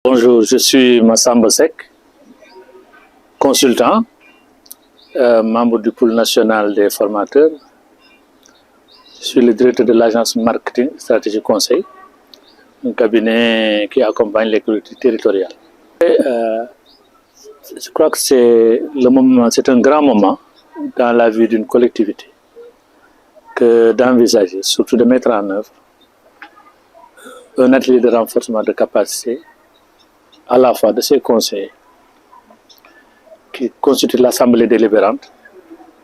Bonjour, je suis Massamba Seck, consultant, membre du pool national des formateurs. Je suis le directeur de l'agence marketing stratégie conseil, un cabinet qui accompagne les collectivités territoriales. Je crois que c'est un grand moment dans la vie d'une collectivité que d'envisager, surtout de mettre en œuvre un atelier de renforcement de capacité à la fois de ses conseillers qui constituent l'assemblée délibérante,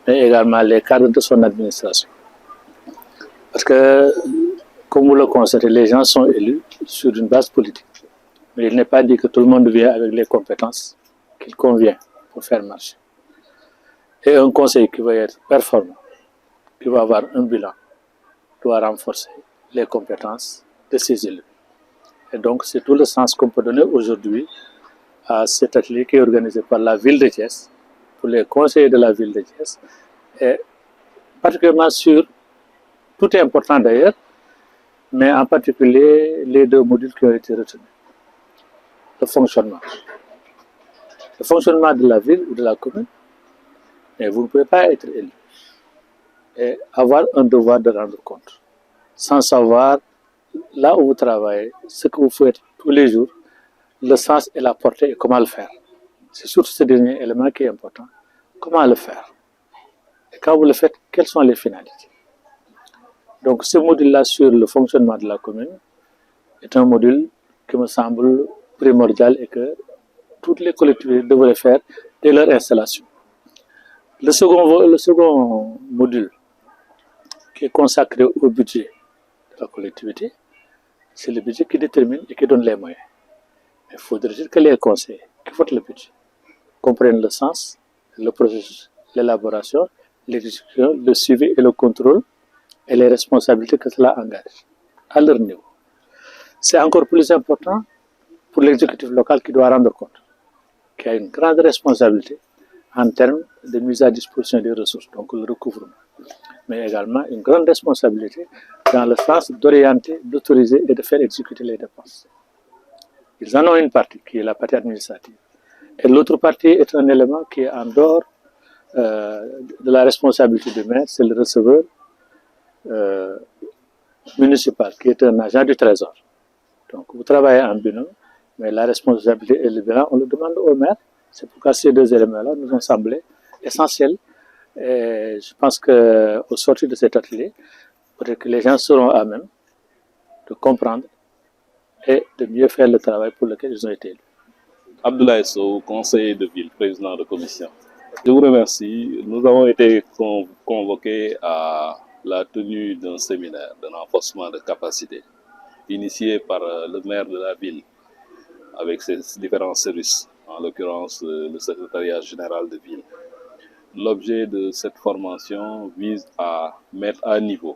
mais également les cadres de son administration. Parce que, comme vous le constatez, les gens sont élus sur une base politique. Mais il n'est pas dit que tout le monde vient avec les compétences qu'il convient pour faire marcher. Et un conseil qui va être performant, qui va avoir un bilan, doit renforcer les compétences de ses élus. Et donc, c'est tout le sens qu'on peut donner aujourd'hui à cet atelier qui est organisé par la ville de Thiès, pour les conseillers de la ville de Thiès, et particulièrement sur, tout est important d'ailleurs, mais en particulier les deux modules qui ont été retenus. Le fonctionnement de la ville ou de la commune, mais vous ne pouvez pas être élu et avoir un devoir de rendre compte, sans savoir là où vous travaillez, ce que vous faites tous les jours, le sens et la portée et comment le faire. C'est surtout ce dernier élément qui est important. Comment le faire? Et quand vous le faites, quelles sont les finalités? Donc ce module-là sur le fonctionnement de la commune est un module qui me semble primordial et que toutes les collectivités devraient faire dès leur installation. Le second module qui est consacré au budget de la collectivité, c'est le budget qui détermine et qui donne les moyens. Il faudrait dire que les conseillers qui votent le budget comprennent le sens, le processus, l'élaboration, l'exécution, le suivi et le contrôle et les responsabilités que cela engage à leur niveau. C'est encore plus important pour l'exécutif local qui doit rendre compte, qui a une grande responsabilité en termes de mise à disposition des ressources, donc le recouvrement, mais également une grande responsabilité dans le sens d'orienter, d'autoriser et de faire exécuter les dépenses. Ils en ont une partie qui est la partie administrative. Et l'autre partie est un élément qui est en dehors de la responsabilité du maire, c'est le receveur municipal qui est un agent du trésor. Donc vous travaillez en binôme, mais la responsabilité et le bilan, on le demande au maire. C'est pourquoi ces deux éléments-là nous ont semblé essentiels. Et je pense qu'au sortir de cet atelier, peut-être que les gens seront à même de comprendre et de mieux faire le travail pour lequel ils ont été élus. Abdoulaye Sow, conseiller de ville, président de commission. Je vous remercie. Nous avons été convoqués à la tenue d'un séminaire de renforcement de capacité initié par le maire de la ville avec ses différents services, en l'occurrence le secrétariat général de ville. L'objet de cette formation vise à mettre à niveau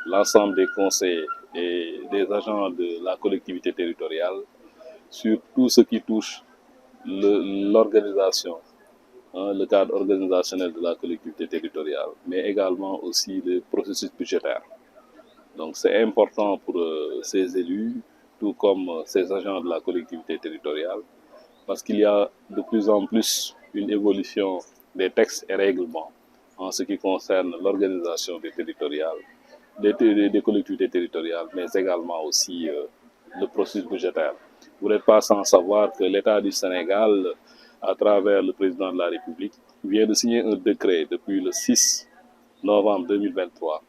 l'ensemble des conseillers et des agents de la collectivité territoriale sur tout ce qui touche l'organisation, le cadre organisationnel de la collectivité territoriale, mais également aussi le processus budgétaire. Donc c'est important pour ces élus, tout comme ces agents de la collectivité territoriale, parce qu'il y a de plus en plus une évolution des textes et règlements en ce qui concerne l'organisation des collectivités territoriales, mais également aussi le processus budgétaire. Vous n'êtes pas sans savoir que l'État du Sénégal, à travers le président de la République, vient de signer un décret depuis le 6 novembre 2023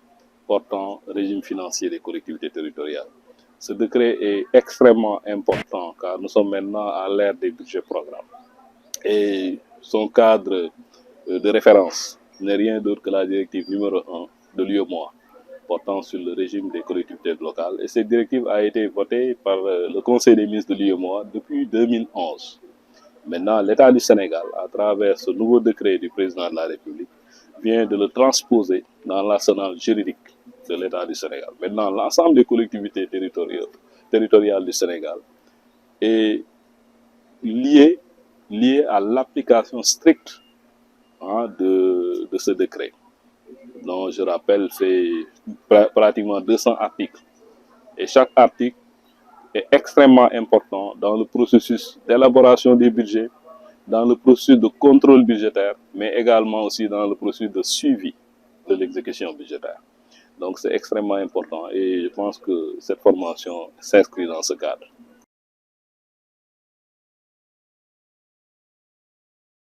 portant régime financier des collectivités territoriales. Ce décret est extrêmement important car nous sommes maintenant à l'ère des budgets programmes. Et son cadre de référence n'est rien d'autre que la directive numéro 1 de l'UEMOA portant sur le régime des collectivités locales. Et cette directive a été votée par le Conseil des ministres de l'UEMOA depuis 2011. Maintenant, l'État du Sénégal, à travers ce nouveau décret du président de la République, vient de le transposer dans l'arsenal juridique de l'État du Sénégal. Maintenant, l'ensemble des collectivités territoriales du Sénégal est lié à l'application stricte de ce décret, dont je rappelle fait pratiquement 200 articles. Et chaque article est extrêmement important dans le processus d'élaboration des budgets, dans le processus de contrôle budgétaire, mais également aussi dans le processus de suivi de l'exécution budgétaire. Donc c'est extrêmement important et je pense que cette formation s'inscrit dans ce cadre.